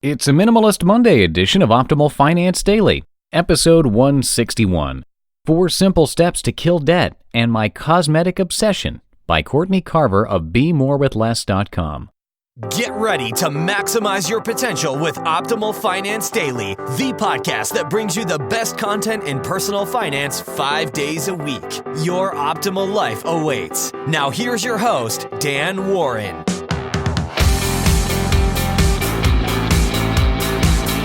It's a Minimalist Monday edition of Optimal Finance Daily, episode 161, 4 Simple Steps to Kill Debt and My Cosmetic Obsession by Courtney Carver of BeMoreWithLess.com. Get ready to maximize your potential with Optimal Finance Daily, the podcast that brings you the best content in personal finance 5 days a week. Your optimal life awaits. Now here's your host, Dan Warren.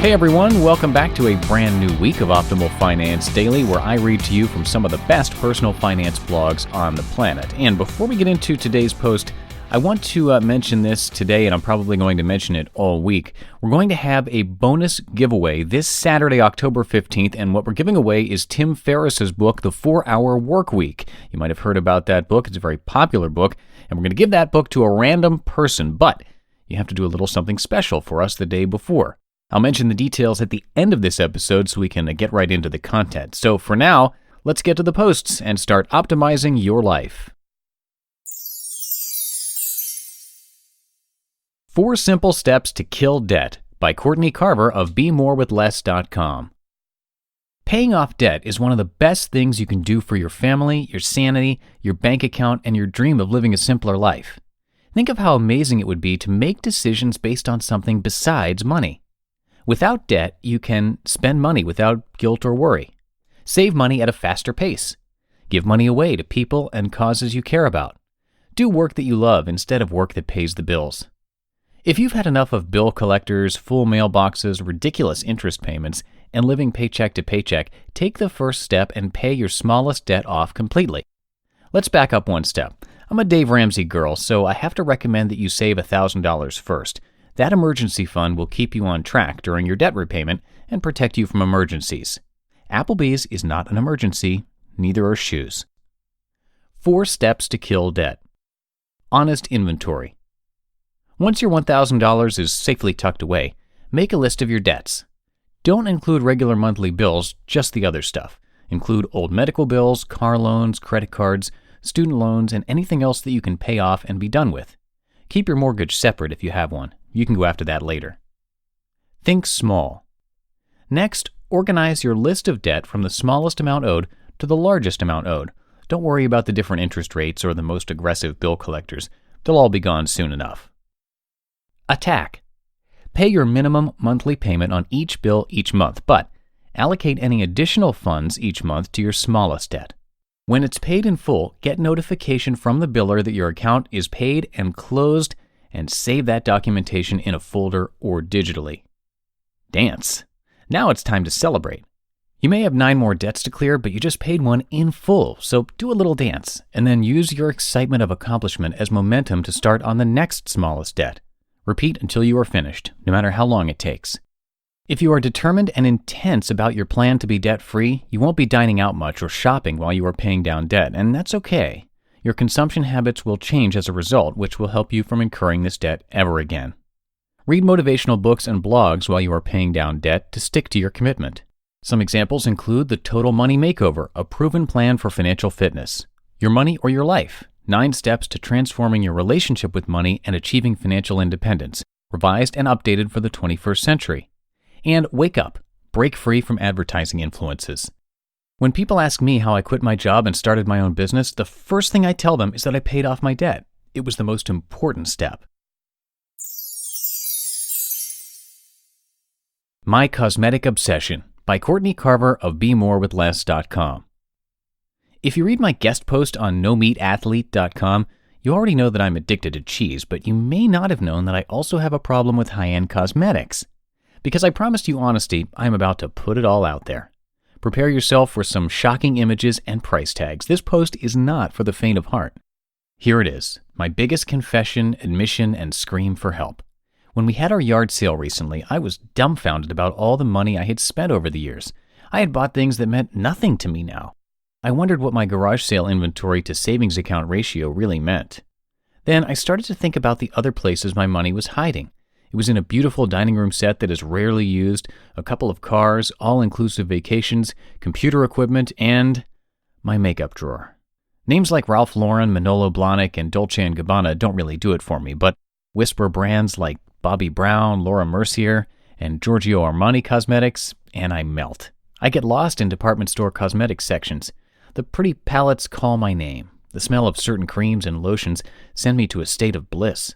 Hey everyone, welcome back to a brand new week of Optimal Finance Daily, where I read to you from some of the best personal finance blogs on the planet. And before we get into today's post, I want to mention this today, and I'm probably going to mention it all week. We're going to have a bonus giveaway this Saturday, October 15th, and what we're giving away is Tim Ferriss's book, The 4-Hour Work Week. You might have heard about that book. It's a very popular book, and we're going to give that book to a random person, but you have to do a little something special for us the day before. I'll mention the details at the end of this episode so we can get right into the content. So for now, let's get to the posts and start optimizing your life. 4 Simple Steps to Kill Debt by Courtney Carver of BeMoreWithLess.com. Paying off debt is one of the best things you can do for your family, your sanity, your bank account, and your dream of living a simpler life. Think of how amazing it would be to make decisions based on something besides money. Without debt, you can spend money without guilt or worry. Save money at a faster pace. Give money away to people and causes you care about. Do work that you love instead of work that pays the bills. If you've had enough of bill collectors, full mailboxes, ridiculous interest payments, and living paycheck to paycheck, take the first step and pay your smallest debt off completely. Let's back up one step. I'm a Dave Ramsey girl, so I have to recommend that you save $1,000 first. That emergency fund will keep you on track during your debt repayment and protect you from emergencies. Applebee's is not an emergency, neither are shoes. 4 Steps to Kill Debt. Honest inventory. Once your $1,000 is safely tucked away, make a list of your debts. Don't include regular monthly bills, just the other stuff. Include old medical bills, car loans, credit cards, student loans, and anything else that you can pay off and be done with. Keep your mortgage separate if you have one. You can go after that later. Think small. Next, organize your list of debt from the smallest amount owed to the largest amount owed. Don't worry about the different interest rates or the most aggressive bill collectors. They'll all be gone soon enough. Attack. Pay your minimum monthly payment on each bill each month, but allocate any additional funds each month to your smallest debt. When it's paid in full, get notification from the biller that your account is paid and closed, and save that documentation in a folder or digitally. Dance. Now it's time to celebrate. You may have 9 more debts to clear, but you just paid one in full, so do a little dance, and then use your excitement of accomplishment as momentum to start on the next smallest debt. Repeat until you are finished, no matter how long it takes. If you are determined and intense about your plan to be debt-free, you won't be dining out much or shopping while you are paying down debt, and that's okay. Your consumption habits will change as a result, which will help you from incurring this debt ever again. Read motivational books and blogs while you are paying down debt to stick to your commitment. Some examples include The Total Money Makeover, a proven plan for financial fitness. Your Money or Your Life, 9 Steps to Transforming Your Relationship with Money and Achieving Financial Independence, revised and updated for the 21st century. And Wake Up, Break Free from Advertising Influences. When people ask me how I quit my job and started my own business, the first thing I tell them is that I paid off my debt. It was the most important step. My Cosmetic Obsession by Courtney Carver of BeMoreWithLess.com. If you read my guest post on NoMeatAthlete.com, you already know that I'm addicted to cheese, but you may not have known that I also have a problem with high-end cosmetics. Because I promised you honesty, I'm about to put it all out there. Prepare yourself for some shocking images and price tags. This post is not for the faint of heart. Here it is, my biggest confession, admission, and scream for help. When we had our yard sale recently, I was dumbfounded about all the money I had spent over the years. I had bought things that meant nothing to me now. I wondered what my garage sale inventory to savings account ratio really meant. Then I started to think about the other places my money was hiding. It was in a beautiful dining room set that is rarely used, a couple of cars, all-inclusive vacations, computer equipment, and my makeup drawer. Names like Ralph Lauren, Manolo Blahnik, and Dolce & Gabbana don't really do it for me, but whisper brands like Bobbi Brown, Laura Mercier, and Giorgio Armani Cosmetics, and I melt. I get lost in department store cosmetics sections. The pretty palettes call my name. The smell of certain creams and lotions send me to a state of bliss.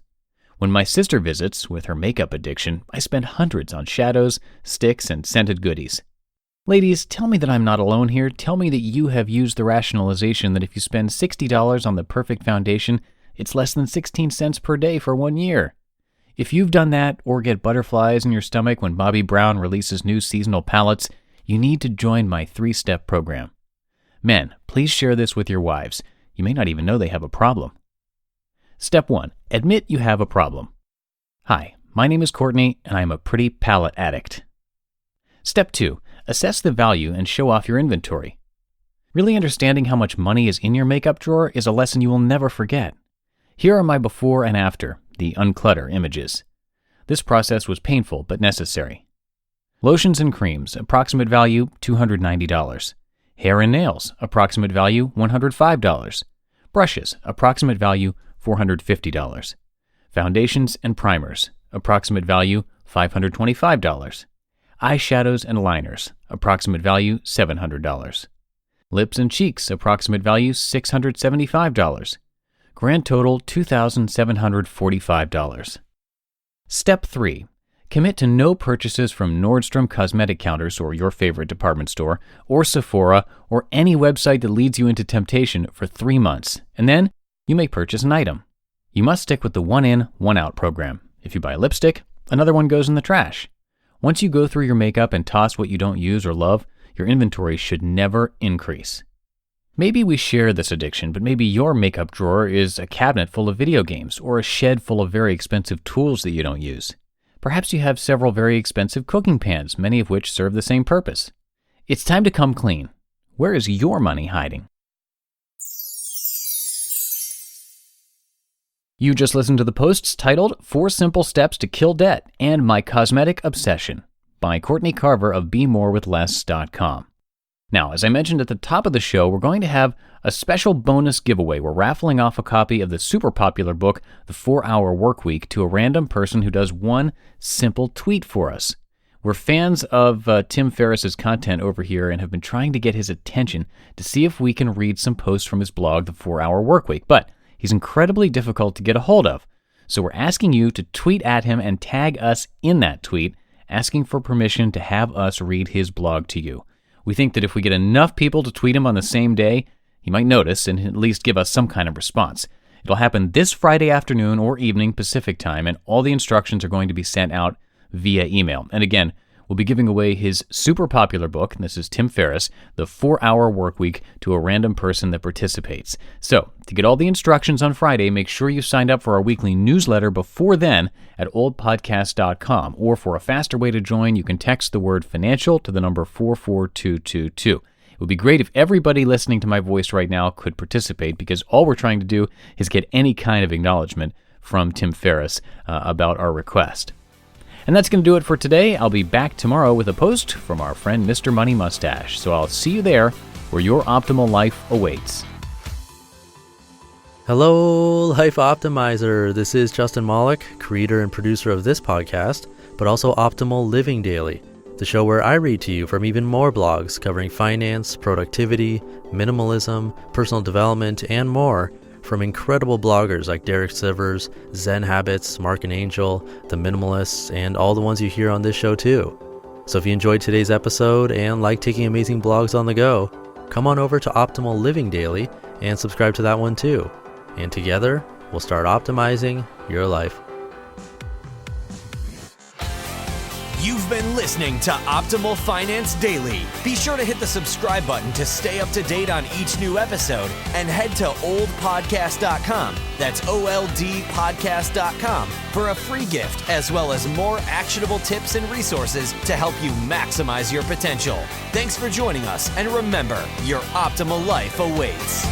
When my sister visits with her makeup addiction, I spend hundreds on shadows, sticks, and scented goodies. Ladies, tell me that I'm not alone here. Tell me that you have used the rationalization that if you spend $60 on the perfect foundation, it's less than 16 cents per day for 1 year. If you've done that or get butterflies in your stomach when Bobbi Brown releases new seasonal palettes, you need to join my 3-step program. Men, please share this with your wives. You may not even know they have a problem. Step 1. Admit you have a problem. Hi, my name is Courtney, and I'm a pretty palette addict. Step 2. Assess the value and show off your inventory. Really understanding how much money is in your makeup drawer is a lesson you will never forget. Here are my before and after, the unclutter images. This process was painful but necessary. Lotions and creams, approximate value $290. Hair and nails, approximate value $105. Brushes, approximate value $450. Foundations and primers, approximate value $525. Eyeshadows and liners, approximate value $700. Lips and cheeks, approximate value $675. Grand total $2,745. Step 3. Commit to no purchases from Nordstrom cosmetic counters or your favorite department store, or Sephora, or any website that leads you into temptation for 3 months, and then you may purchase an item. You must stick with the one-in, one-out program. If you buy a lipstick, another one goes in the trash. Once you go through your makeup and toss what you don't use or love, your inventory should never increase. Maybe we share this addiction, but maybe your makeup drawer is a cabinet full of video games or a shed full of very expensive tools that you don't use. Perhaps you have several very expensive cooking pans, many of which serve the same purpose. It's time to come clean. Where is your money hiding? You just listened to the posts titled 4 Simple Steps to Kill Debt and My Cosmetic Obsession by Courtney Carver of BeMoreWithLess.com. Now, as I mentioned at the top of the show, we're going to have a special bonus giveaway. We're raffling off a copy of the super popular book, The 4-Hour Workweek, to a random person who does one simple tweet for us. We're fans of Tim Ferriss's content over here and have been trying to get his attention to see if we can read some posts from his blog, The 4-Hour Workweek, but he's incredibly difficult to get a hold of. So we're asking you to tweet at him and tag us in that tweet, asking for permission to have us read his blog to you. We think that if we get enough people to tweet him on the same day, he might notice and at least give us some kind of response. It'll happen this Friday afternoon or evening Pacific time, and all the instructions are going to be sent out via email. And again, we'll be giving away his super popular book, and this is Tim Ferriss, The 4-Hour Workweek, to a random person that participates. So, to get all the instructions on Friday, make sure you signed up for our weekly newsletter before then at oldpodcast.com, or for a faster way to join, you can text the word financial to the number 44222. It would be great if everybody listening to my voice right now could participate, because all we're trying to do is get any kind of acknowledgement from Tim Ferriss about our request. And that's going to do it for today. I'll be back tomorrow with a post from our friend Mr. Money Mustache. So I'll see you there where your optimal life awaits. Hello, Life Optimizer. This is Justin Malik, creator and producer of this podcast, but also Optimal Living Daily, the show where I read to you from even more blogs covering finance, productivity, minimalism, personal development, and more, from incredible bloggers like Derek Sivers, Zen Habits, Mark and Angel, The Minimalists, and all the ones you hear on this show too. So if you enjoyed today's episode and like taking amazing blogs on the go, come on over to Optimal Living Daily and subscribe to that one too. And together, we'll start optimizing your life. You've been listening to Optimal Finance Daily. Be sure to hit the subscribe button to stay up to date on each new episode, and head to oldpodcast.com, that's OLDpodcast.com, for a free gift as well as more actionable tips and resources to help you maximize your potential. Thanks for joining us, and remember, your optimal life awaits.